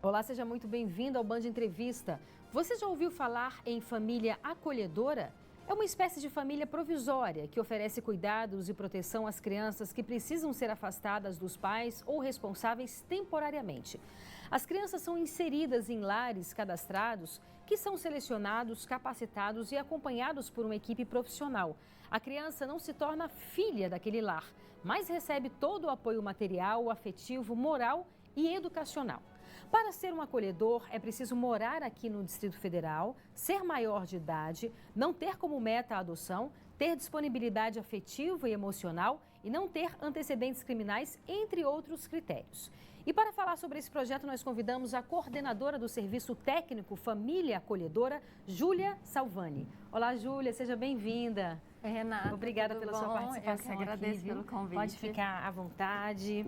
Olá, seja muito bem-vindo ao Band Entrevista. Você já ouviu falar em família acolhedora? É uma espécie de família provisória que oferece cuidados e proteção às crianças que precisam ser afastadas dos pais ou responsáveis temporariamente. As crianças são inseridas em lares cadastrados que são selecionados, capacitados e acompanhados por uma equipe profissional. A criança não se torna filha daquele lar, mas recebe todo o apoio material, afetivo, moral e educacional. Para ser um acolhedor, é preciso morar aqui no Distrito Federal, ser maior de idade, não ter como meta a adoção, ter disponibilidade afetiva e emocional e não ter antecedentes criminais, entre outros critérios. E para falar sobre esse projeto, nós convidamos a coordenadora do Serviço Técnico Família Acolhedora, Júlia Salvani. Olá, Júlia, seja bem-vinda. Oi, Renata. Obrigada pela sua participação. Eu que agradeço pelo convite. Pode ficar à vontade.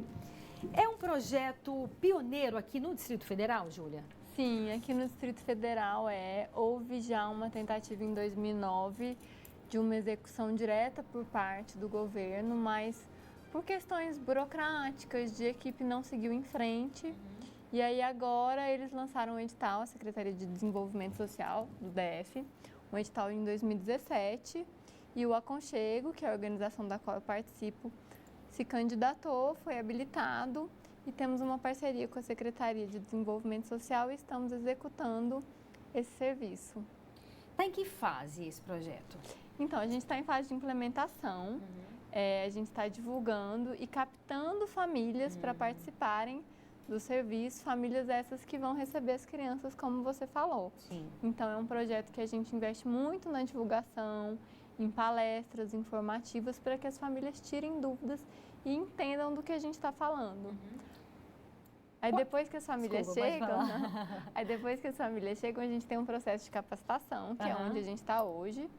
É um projeto pioneiro aqui no Distrito Federal, Júlia? Sim, aqui no Distrito Federal houve já uma tentativa em 2009 de uma execução direta por parte do governo, mas por questões burocráticas de equipe não seguiu em frente. E aí agora eles lançaram um edital, a Secretaria de Desenvolvimento Social do DF, um edital em 2017, e o Aconchego, que é a organização da qual eu participo, se candidatou, foi habilitado e temos uma parceria com a Secretaria de Desenvolvimento Social e estamos executando esse serviço. Está em que fase esse projeto? Então, a gente está em fase de implementação, a gente está divulgando e captando famílias para participarem do serviço, famílias essas que vão receber as crianças, como você falou. Sim. Então, é um projeto que a gente investe muito na divulgação, em palestras informativas para que as famílias tirem dúvidas e entendam do que a gente está falando. Aí depois que as famílias chegam, a gente tem um processo de capacitação, que é onde a gente está hoje.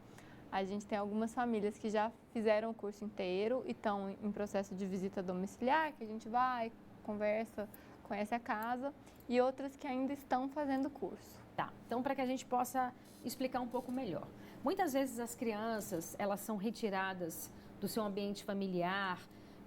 A gente tem algumas famílias que já fizeram o curso inteiro e estão em processo de visita domiciliar, que a gente vai, conversa, conhece a casa, e outras que ainda estão fazendo o curso. Tá, então para que a gente possa explicar um pouco melhor. Muitas vezes as crianças, elas são retiradas do seu ambiente familiar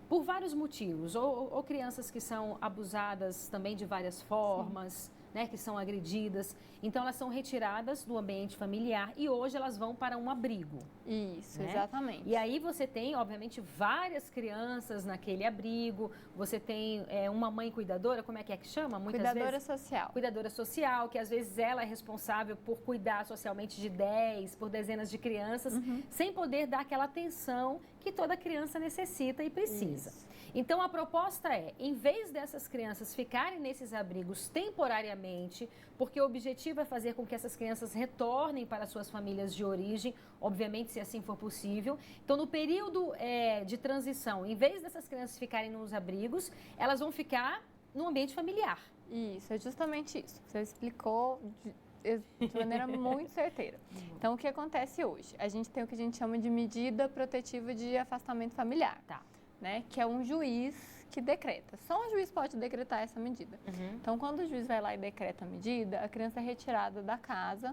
por vários motivos, ou crianças que são abusadas também de várias formas, né, que são agredidas. Então elas são retiradas do ambiente familiar e hoje elas vão para um abrigo. Isso, né? Exatamente. E aí você tem, obviamente, várias crianças naquele abrigo, você tem uma mãe cuidadora, como é que chama? Cuidadora social. Cuidadora social, que às vezes ela é responsável por cuidar socialmente de 10, por dezenas de crianças, sem poder dar aquela atenção que toda criança necessita e precisa. Isso. Então a proposta é, em vez dessas crianças ficarem nesses abrigos temporariamente, porque o objetivo é fazer com que essas crianças retornem para suas famílias de origem, obviamente se assim for possível. Então no período de transição, em vez dessas crianças ficarem nos abrigos, elas vão ficar no ambiente familiar. Isso, é justamente isso. Você explicou de maneira muito certeira. Então o que acontece hoje? A gente tem o que a gente chama de medida protetiva de afastamento familiar. Tá. Né, que é um juiz que decreta. Só um juiz pode decretar essa medida. Então, quando o juiz vai lá e decreta a medida, a criança é retirada da casa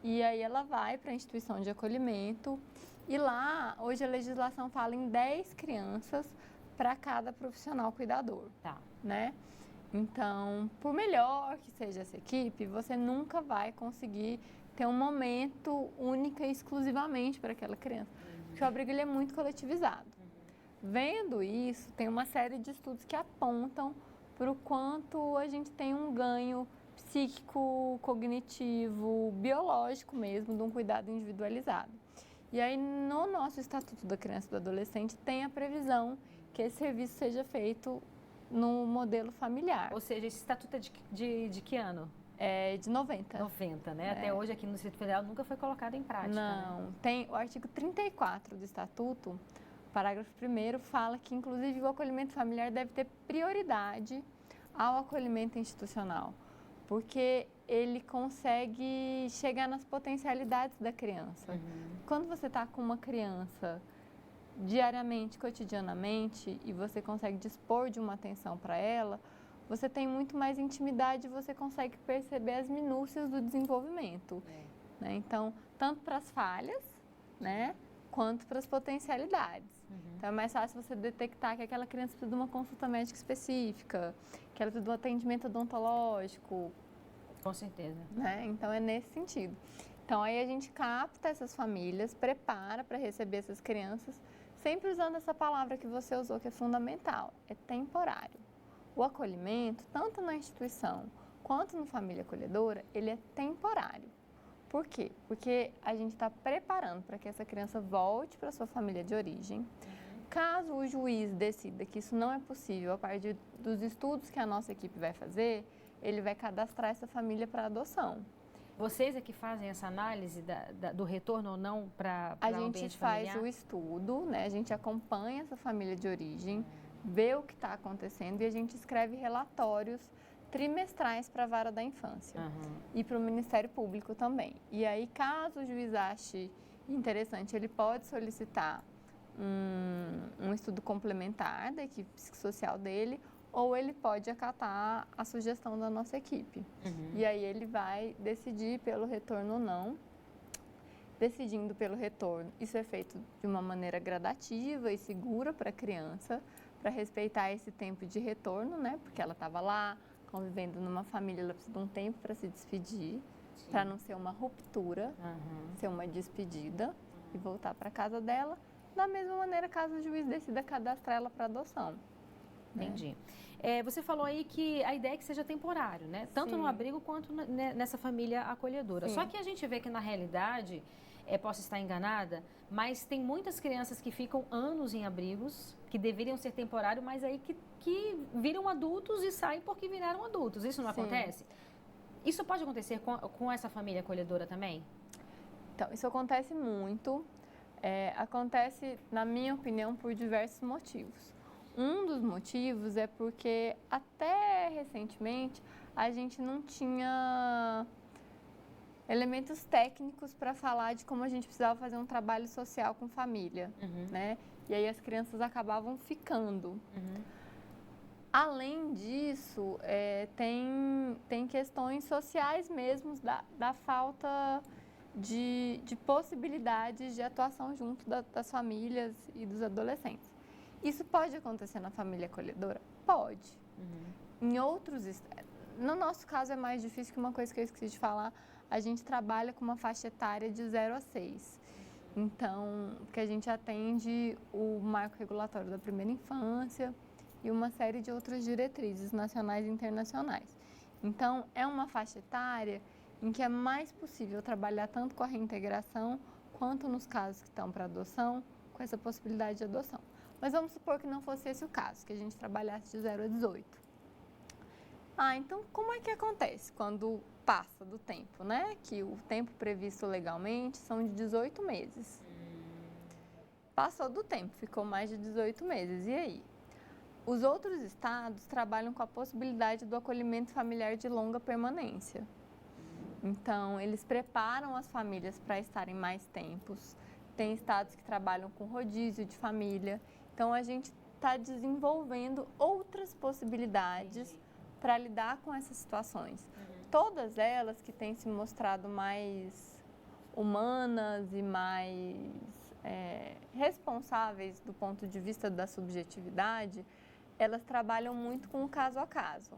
e aí ela vai para a instituição de acolhimento e lá, hoje a legislação fala em 10 crianças para cada profissional cuidador. Tá. Né? Então, por melhor que seja essa equipe, você nunca vai conseguir ter um momento único e exclusivamente para aquela criança. Porque o abrigo ele é muito coletivizado. Vendo isso, tem uma série de estudos que apontam para o quanto a gente tem um ganho psíquico, cognitivo, biológico mesmo, de um cuidado individualizado. E aí, no nosso Estatuto da Criança e do Adolescente, tem a previsão que esse serviço seja feito no modelo familiar. Ou seja, esse estatuto é de que ano? É de 90. 90, né? Até hoje aqui no Distrito Federal nunca foi colocado em prática. Não, né? Tem o artigo 34 do Estatuto. O parágrafo 1º fala que, inclusive, o acolhimento familiar deve ter prioridade ao acolhimento institucional, porque ele consegue chegar nas potencialidades da criança. Quando você está com uma criança diariamente, cotidianamente, e você consegue dispor de uma atenção para ela, você tem muito mais intimidade e você consegue perceber as minúcias do desenvolvimento. Né? Então, tanto para as falhas, né? quanto para as potencialidades. Então, é mais fácil você detectar que aquela criança precisa de uma consulta médica específica, que ela precisa de um atendimento odontológico. Com certeza. Né? Então, é nesse sentido. Então, aí a gente capta essas famílias, prepara para receber essas crianças, sempre usando essa palavra que você usou, que é fundamental, é temporário. O acolhimento, tanto na instituição quanto no família acolhedora, ele é temporário. Por quê? Porque a gente está preparando para que essa criança volte para sua família de origem. Caso o juiz decida que isso não é possível, a partir dos estudos que a nossa equipe vai fazer, ele vai cadastrar essa família para adoção. Vocês é que fazem essa análise do retorno ou não para o ambiente familiar? A gente faz o estudo, né? A gente acompanha essa família de origem, vê o que está acontecendo e a gente escreve relatórios trimestrais para a Vara da Infância e para o Ministério Público também. E aí, caso o juiz ache interessante, ele pode solicitar um estudo complementar da equipe psicossocial dele, ou ele pode acatar a sugestão da nossa equipe. E aí ele vai decidir pelo retorno ou não. Decidindo pelo retorno, isso é feito de uma maneira gradativa e segura para a criança, para respeitar esse tempo de retorno, né? Porque ela estava lá, convivendo numa família, ela precisa de um tempo para se despedir, para não ser uma ruptura, ser uma despedida e voltar para casa dela. Da mesma maneira, caso o juiz decida cadastrar ela para adoção. Entendi. Você falou aí que a ideia é que seja temporário, né? Tanto no abrigo quanto nessa família acolhedora. Só que a gente vê que na realidade, posso estar enganada, mas tem muitas crianças que ficam anos em abrigos, que deveriam ser temporários, mas aí que viram adultos e saem porque viraram adultos. Isso não acontece? Isso pode acontecer com essa família acolhedora também? Então, isso acontece muito. Acontece, na minha opinião, por diversos motivos. Um dos motivos é porque até recentemente a gente não tinha elementos técnicos para falar de como a gente precisava fazer um trabalho social com família, né? E aí as crianças acabavam ficando. Além disso, tem questões sociais mesmo da falta de possibilidades de atuação junto das famílias e dos adolescentes. Isso pode acontecer na família acolhedora? Pode. Em outros, no nosso caso é mais difícil, que uma coisa que eu esqueci de falar, a gente trabalha com uma faixa etária de 0 a 6. Então, que a gente atende o marco regulatório da primeira infância e uma série de outras diretrizes nacionais e internacionais. Então, é uma faixa etária em que é mais possível trabalhar tanto com a reintegração, quanto nos casos que estão para adoção, com essa possibilidade de adoção. Mas vamos supor que não fosse esse o caso, que a gente trabalhasse de 0 a 18. Então como é que acontece quando passa do tempo, né? Que o tempo previsto legalmente são de 18 meses. Passou do tempo, ficou mais de 18 meses. E aí? Os outros estados trabalham com a possibilidade do acolhimento familiar de longa permanência. Então, eles preparam as famílias para estarem mais tempos. Tem estados que trabalham com rodízio de família. Então, a gente está desenvolvendo outras possibilidades para lidar com essas situações. Todas elas que têm se mostrado mais humanas e mais responsáveis do ponto de vista da subjetividade, elas trabalham muito com o caso a caso.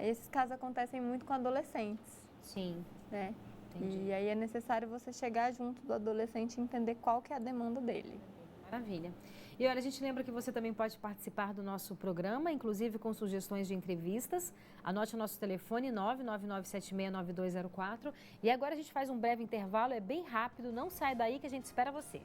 Esses casos acontecem muito com adolescentes. Sim. Né? E aí é necessário você chegar junto do adolescente e entender qual que é a demanda dele. Maravilha. E olha, a gente lembra que você também pode participar do nosso programa, inclusive com sugestões de entrevistas. Anote o nosso telefone 999769204. E agora a gente faz um breve intervalo, é bem rápido, não sai daí que a gente espera você.